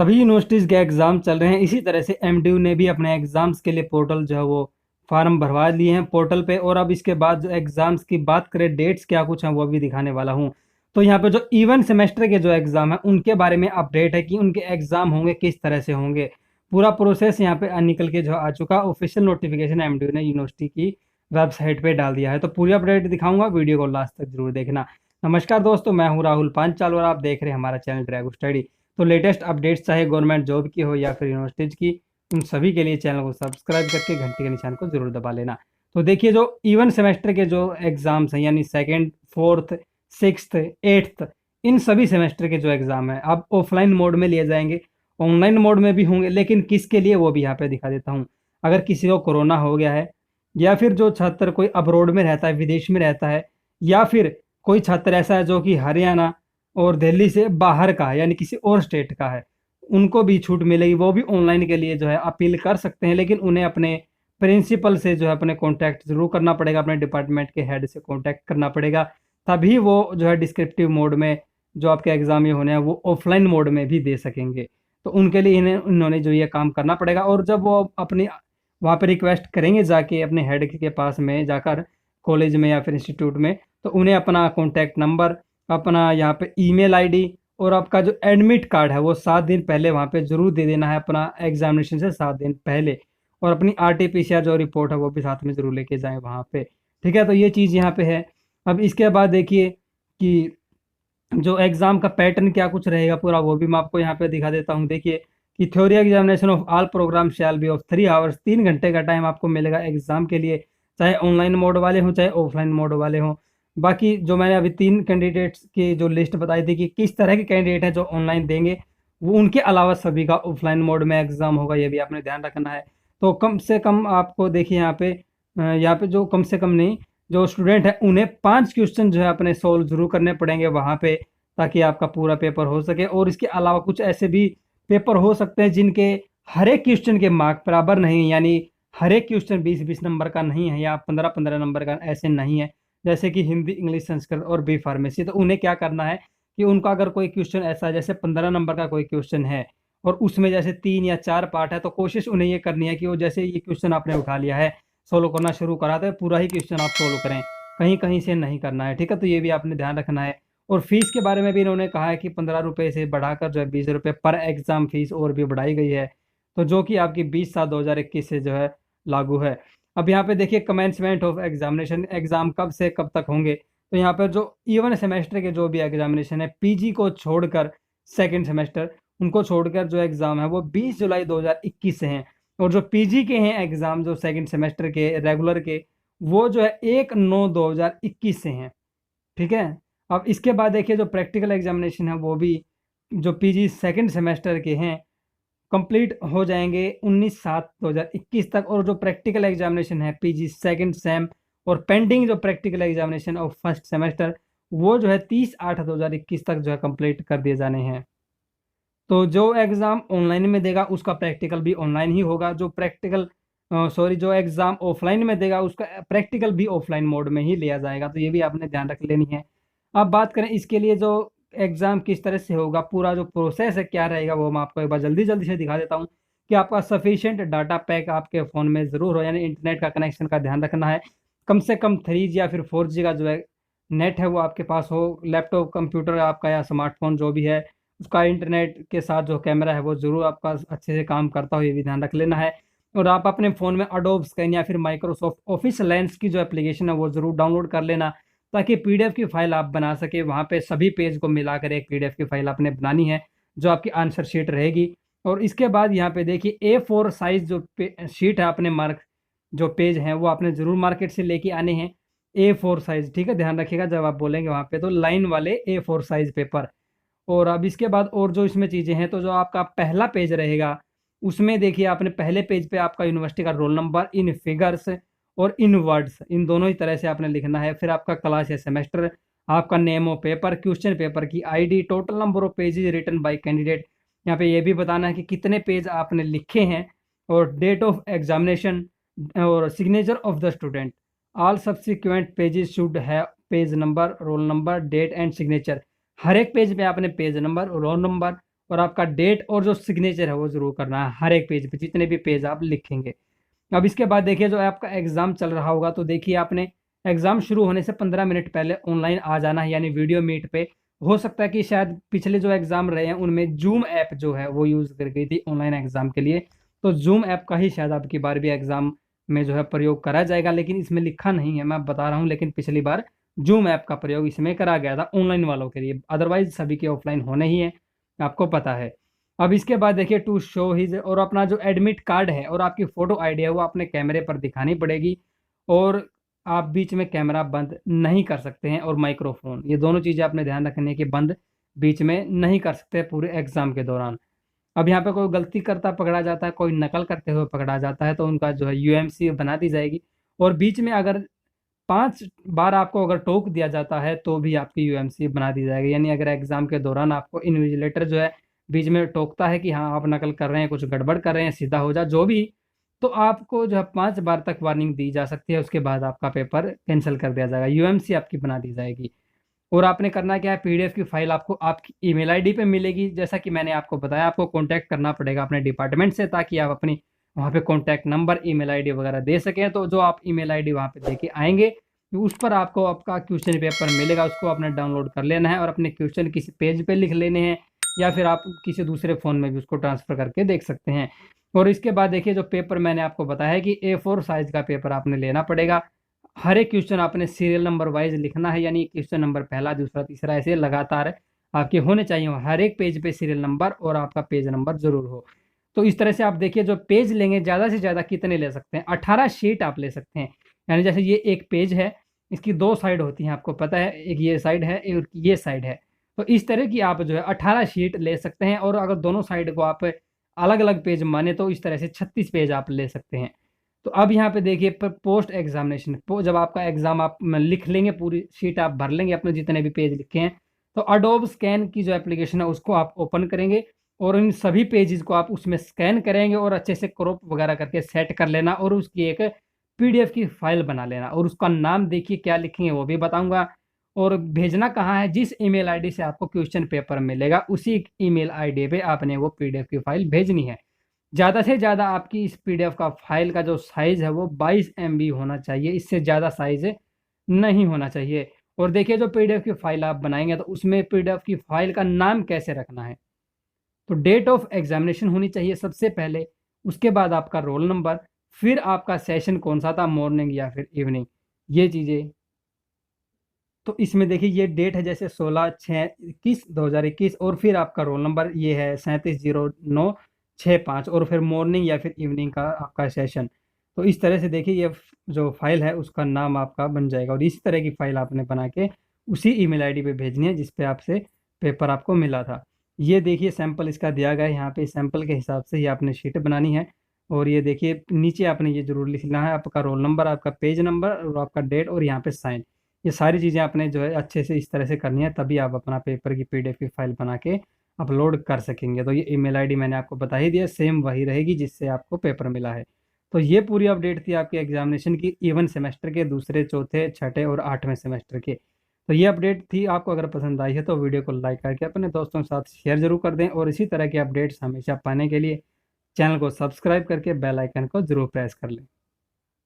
सभी यूनिवर्सिटीज़ के एग्ज़ाम चल रहे हैं। इसी तरह से एमडीयू ने भी अपने एग्ज़ाम्स के लिए पोर्टल जो है वो फ़ॉर्म भरवा लिए हैं पोर्टल पे। और अब इसके बाद जो एग्ज़ाम्स की बात करें, डेट्स क्या कुछ हैं वो भी दिखाने वाला हूँ। तो यहाँ पे जो इवन सेमेस्टर के जो एग्ज़ाम हैं उनके बारे में अपडेट है कि उनके एग्ज़ाम होंगे किस तरह से होंगे। पूरा प्रोसेस यहाँ पे निकल के जो आ चुका, ऑफिशियल नोटिफिकेशन एमडीयू ने यूनिवर्सिटी की वेबसाइट पे डाल दिया है। तो पूरी अपडेट दिखाऊंगा, वीडियो को लास्ट तक जरूर देखना। नमस्कार दोस्तों, मैं हूँ राहुल पांचाल और आप देख रहे हैं हमारा चैनल ड्रैगो स्टडी। तो लेटेस्ट अपडेट्स चाहे गवर्नमेंट जॉब की हो या फिर यूनिवर्सिटीज़ की, उन सभी के लिए चैनल को सब्सक्राइब करके घंटी के निशान को जरूर दबा लेना। तो देखिए, जो इवन सेमेस्टर के जो एग्ज़ाम्स हैं यानी सेकेंड, फोर्थ, सिक्स्थ, एट्थ, इन सभी सेमेस्टर के जो एग्ज़ाम हैं अब ऑफलाइन मोड में लिए जाएंगे। ऑनलाइन मोड में भी होंगे, लेकिन किसके लिए वो भी यहाँ पे दिखा देता हूँ। अगर किसी को कोरोना हो गया है, या फिर जो छात्र कोई अब्रोड में रहता है, विदेश में रहता है, या फिर कोई छात्र ऐसा है जो कि हरियाणा और दिल्ली से बाहर का है यानी किसी और स्टेट का है, उनको भी छूट मिलेगी। वो भी ऑनलाइन के लिए जो है अपील कर सकते हैं, लेकिन उन्हें अपने प्रिंसिपल से जो है अपने कांटेक्ट जरूर करना पड़ेगा, अपने डिपार्टमेंट के हेड से कांटेक्ट करना पड़ेगा। तभी वो जो है डिस्क्रिप्टिव मोड में जो आपके एग्जाम ये होने हैं वो ऑफलाइन मोड में भी दे सकेंगे। तो उनके लिए इन्होंने जो ये काम करना पड़ेगा। और जब वो अपनी वहाँ पे रिक्वेस्ट करेंगे जाके अपने हेड के पास में जाकर, कॉलेज में या फिर इंस्टीट्यूट में, तो उन्हें अपना कॉन्टैक्ट नंबर, अपना यहाँ पे ईमेल आईडी और आपका जो एडमिट कार्ड है वो 7 दिन पहले वहाँ पे ज़रूर दे देना है, अपना एग्जामिनेशन से 7 दिन पहले। और अपनी आरटीपीसीआर जो रिपोर्ट है वो भी साथ में ज़रूर लेके जाएं वहाँ पे। ठीक है, तो ये चीज़ यहाँ पे है। अब इसके बाद देखिए कि जो एग्ज़ाम का पैटर्न क्या कुछ रहेगा पूरा, वो भी मैं आपको यहाँ पे दिखा देता हूँ। देखिए कि theory examination of all programme shall be of 3 hours, 3 घंटे का टाइम आपको मिलेगा एग्जाम के लिए, चाहे ऑनलाइन मोड वाले हों चाहे ऑफलाइन मोड वाले हों। बाकी जो मैंने अभी 3 कैंडिडेट्स की जो लिस्ट बताई थी कि किस तरह के कैंडिडेट हैं जो ऑनलाइन देंगे, वो उनके अलावा सभी का ऑफलाइन मोड में एग्जाम होगा, ये भी आपने ध्यान रखना है। तो कम से कम आपको देखिए यहाँ पे जो कम से कम नहीं, जो स्टूडेंट है उन्हें 5 क्वेश्चन जो है अपने सोल्व जरूर करने पड़ेंगे वहाँ पे, ताकि आपका पूरा पेपर हो सके। और इसके अलावा कुछ ऐसे भी पेपर हो सकते हैं जिनके हर एक क्वेश्चन के मार्क बराबर नहीं, यानी हर एक क्वेश्चन 20-20 नंबर का नहीं है या 15-15 नंबर का, ऐसे नहीं है। जैसे कि हिंदी, इंग्लिश, संस्कृत और बी फार्मेसी, तो उन्हें क्या करना है कि उनका अगर कोई क्वेश्चन ऐसा है जैसे 15 नंबर का कोई क्वेश्चन है और उसमें जैसे 3 या 4 पार्ट है, तो कोशिश उन्हें ये करनी है कि वो जैसे ये क्वेश्चन आपने उठा लिया है, सोल्व करना शुरू करा, तो पूरा ही क्वेश्चन आप सोल्व करें, कहीं कहीं से नहीं करना है। ठीक है, तो ये भी आपने ध्यान रखना है। और फीस के बारे में भी इन्होंने कहा है कि 15 रुपये से बढ़ाकर जो है 20 रुपये पर एग्जाम फीस और भी बढ़ाई गई है, तो जो कि आपकी 20/7/2021 से जो है लागू है। अब यहाँ पे देखिए कमेंसमेंट ऑफ एग्जामिनेशन, एग्जाम कब से कब तक होंगे। तो यहाँ पर जो इवन सेमेस्टर के जो भी एग्जामिनेशन है, पीजी को छोड़कर, सेकेंड सेमेस्टर उनको छोड़कर जो एग्ज़ाम है वो 20 जुलाई 2021 से हैं। और जो पीजी के हैं एग्ज़ाम, जो सेकेंड सेमेस्टर के रेगुलर के, वो जो है 1/9/2021 से हैं। ठीक है, अब इसके बाद देखिए जो प्रैक्टिकल एग्जामिनेशन है वो भी जो पीजी सेकंड सेमेस्टर के हैं कंप्लीट हो जाएंगे 19/7/2021 तक। और जो प्रैक्टिकल एग्जामिनेशन है पीजी सेकंड सेम और पेंडिंग जो practical examination of first semester, वो जो है 30/8/2021 तक जो है कंप्लीट कर दिए जाने हैं। तो जो एग्ज़ाम ऑनलाइन में देगा उसका प्रैक्टिकल भी ऑनलाइन ही होगा, जो एग्ज़ाम ऑफलाइन में देगा उसका प्रैक्टिकल भी ऑफलाइन मोड में ही लिया जाएगा। तो ये भी आपने ध्यान रख लेनी है। अब बात करें इसके लिए जो एग्ज़ाम किस तरह से होगा, पूरा जो प्रोसेस है क्या रहेगा, वो मैं आपको एक बार जल्दी जल्दी से दिखा देता हूँ। कि आपका सफिशिएंट डाटा पैक आपके फ़ोन में ज़रूर हो, यानी इंटरनेट का कनेक्शन का ध्यान रखना है। कम से कम 3G या फिर 4G का जो है नेट है वो आपके पास हो। लैपटॉप, कंप्यूटर आपका या स्मार्टफोन जो भी है, उसका इंटरनेट के साथ जो कैमरा है वो ज़रूर आपका अच्छे से काम करता हो, ये भी ध्यान रख लेना है। और आप अपने फ़ोन में अडोब स्कैन या फिर माइक्रोसॉफ्ट ऑफिस लेंस की जो एप्लीकेशन है वो ज़रूर डाउनलोड कर लेना, ताकि पीडीएफ की फाइल आप बना सके। वहाँ पे सभी पेज को मिलाकर एक पीडीएफ की फाइल आपने बनानी है, जो आपकी आंसर शीट रहेगी। और इसके बाद यहाँ पे देखिए A4 साइज़ जो शीट है, अपने मार्क जो पेज हैं वो आपने ज़रूर मार्केट से लेके आने हैं, A4 साइज़। ठीक है, ध्यान रखिएगा जब आप बोलेंगे वहाँ पे, तो लाइन वाले A4 साइज़ पेपर। और अब इसके बाद और जो इसमें चीज़ें हैं, तो जो आपका पहला पेज रहेगा उसमें देखिए आपने पहले पेज पे आपका यूनिवर्सिटी का रोल नंबर इन फिगर्स और इन वर्ड्स, इन दोनों ही तरह से आपने लिखना है। फिर आपका क्लास या सेमेस्टर, आपका name of paper, question paper की ID, total number of pages written by candidate. यहाँ पे ये भी बताना है कि कितने पेज आपने लिखे हैं, और डेट ऑफ एग्जामिनेशन और signature of the student. All subsequent pages should have page number, roll number, date and signature. हर एक पेज पे आपने पेज नंबर, रोल नंबर और आपका डेट और जो सिग्नेचर है वो ज़रूर करना है हर एक पेज पे, जितने भी पेज आप लिखेंगे। अब इसके बाद देखिए जो आपका एग्ज़ाम चल रहा होगा, तो देखिए आपने एग्ज़ाम शुरू होने से 15 मिनट पहले ऑनलाइन आ जाना है, यानी वीडियो मीट पे। हो सकता है कि शायद पिछले जो एग्ज़ाम रहे हैं उनमें ज़ूम ऐप जो है वो यूज़ कर गई थी ऑनलाइन एग्ज़ाम के लिए, तो ज़ूम ऐप का ही शायद अब की बार भी एग्ज़ाम में जो है प्रयोग करा जाएगा, लेकिन इसमें लिखा नहीं है, मैं बता रहा हूँ। लेकिन पिछली बार ज़ूम ऐप का प्रयोग इसमें करा गया था ऑनलाइन वालों के लिए, अदरवाइज़ सभी के ऑफ़लाइन होने ही हैं, आपको पता है। अब इसके बाद देखिए टू शो हिज, और अपना जो एडमिट कार्ड है और आपकी फ़ोटो आईडी है वो अपने कैमरे पर दिखानी पड़ेगी, और आप बीच में कैमरा बंद नहीं कर सकते हैं, और माइक्रोफ़ोन, ये दोनों चीज़ें आपने ध्यान रखनी है कि बंद बीच में नहीं कर सकते पूरे एग्ज़ाम के दौरान। अब यहाँ पे कोई गलती करता पकड़ा जाता है, कोई नकल करते हुए पकड़ा जाता है, तो उनका जो है यूएमसी बना दी जाएगी, और बीच में अगर 5 बार आपको अगर टोक दिया जाता है, तो भी आपकी यूएमसी बना दी जाएगी। यानी अगर एग्ज़ाम के दौरान आपको इन्विजिलेटर जो है बीच में टोकता है कि हाँ, आप नकल कर रहे हैं, कुछ गड़बड़ कर रहे हैं, सीधा हो जा, जो भी, तो आपको जो है 5 बार तक वार्निंग दी जा सकती है, उसके बाद आपका पेपर कैंसल कर दिया जाएगा, यूएमसी आपकी बना दी जाएगी। और आपने करना क्या है, पीडीएफ की फाइल आपको आपकी ईमेल आईडी पे मिलेगी। जैसा कि मैंने आपको बताया, आपको कॉन्टैक्ट करना पड़ेगा अपने डिपार्टमेंट से, ताकि आप अपनी वहाँ पे कॉन्टैक्ट नंबर, ईमेल आईडी वगैरह दे सकें। तो जो आप ईमेल आईडी वहाँ पे देके आएँगे, तो उस पर आपको आपका क्वेश्चन पेपर मिलेगा, उसको आपने डाउनलोड कर लेना है और अपने क्वेश्चन किसी पेज पे लिख लेने हैं, या फिर आप किसी दूसरे फ़ोन में भी उसको ट्रांसफ़र करके देख सकते हैं। और इसके बाद देखिए जो पेपर मैंने आपको बताया है कि A4 साइज़ का पेपर आपने लेना पड़ेगा। हर एक क्वेश्चन आपने सीरियल नंबर वाइज़ लिखना है, यानी क्वेश्चन नंबर पहला, दूसरा, तीसरा, ऐसे लगातार आपके होने चाहिए। हर एक पेज पे सीरियल नंबर और आपका पेज नंबर ज़रूर हो। तो इस तरह से आप देखिए जो पेज लेंगे, ज़्यादा से ज़्यादा कितने ले सकते हैं, 18 शीट आप ले सकते हैं। यानी जैसे ये एक पेज है, इसकी 2 साइड होती हैं, आपको पता है, एक ये साइड है, एक ये साइड है। तो इस तरह की आप जो है 18 शीट ले सकते हैं, और अगर दोनों साइड को आप अलग-अलग पेज माने, तो इस तरह से 36 पेज आप ले सकते हैं। तो अब यहाँ पे देखिए पोस्ट एग्जामिनेशन, जब आपका एग्जाम आप लिख लेंगे, पूरी शीट आप भर लेंगे अपने जितने भी पेज लिखे हैं, तो अडोब स्कैन की जो एप्लीकेशन है उसको आप ओपन करेंगे, और इन सभी पेजेस को आप उसमें स्कैन करेंगे, और अच्छे से क्रॉप वगैरह करके सेट कर लेना, और उसकी एक पीडीएफ की फाइल बना लेना, और उसका नाम देखिए क्या लिखेंगे वो भी बताऊंगा। और भेजना कहाँ है, जिस ईमेल आईडी से आपको क्वेश्चन पेपर मिलेगा, उसी ईमेल आईडी पे आपने वो पीडीएफ की फाइल भेजनी है। ज़्यादा से ज़्यादा आपकी इस पीडीएफ का फाइल का जो साइज़ है वो 22 एमबी होना चाहिए, इससे ज़्यादा साइज़ नहीं होना चाहिए। और देखिए जो पीडीएफ की फाइल आप बनाएँगे, तो उसमें पीडीएफ की फाइल का नाम कैसे रखना है, तो डेट ऑफ एग्ज़ामिनेशन होनी चाहिए सबसे पहले, उसके बाद आपका रोल नंबर, फिर आपका सेशन कौन-सा था, मॉर्निंग या फिर इवनिंग, ये चीज़ें। तो इसमें देखिए ये डेट है, जैसे 16/6/21 और फिर आपका रोल नंबर ये है 370965, और फिर मॉर्निंग या फिर इवनिंग का आपका सेशन। तो इस तरह से देखिए ये जो फाइल है उसका नाम आपका बन जाएगा, और इसी तरह की फाइल आपने बना के उसी ईमेल आईडी पे भेजनी है जिस पे आपसे पेपर आपको मिला था। ये देखिए सैंपल इसका दिया गया है, यहाँ पे सैंपल के हिसाब से ही आपने शीट बनानी है। और ये देखिए नीचे आपने ये ज़रूर लिखना है, आपका रोल नंबर, आपका पेज नंबर और आपका डेट, और यहाँ पे साइन। ये सारी चीज़ें आपने जो है अच्छे से इस तरह से करनी है, तभी आप अपना पेपर की पीडीएफ की फाइल बना के अपलोड कर सकेंगे। तो ये ईमेल आईडी मैंने आपको बता ही दिया, सेम वही रहेगी जिससे आपको पेपर मिला है। तो ये पूरी अपडेट थी आपके एग्जामिनेशन की, इवन सेमेस्टर के दूसरे, चौथे, छठे और 8वें सेमेस्टर के। तो ये अपडेट थी, आपको अगर पसंद आई है तो वीडियो को लाइक करके अपने दोस्तों के साथ शेयर जरूर कर दें, और इसी तरह के अपडेट्स हमेशा पाने के लिए चैनल को सब्सक्राइब करके बेल आइकन को जरूर प्रेस कर लें।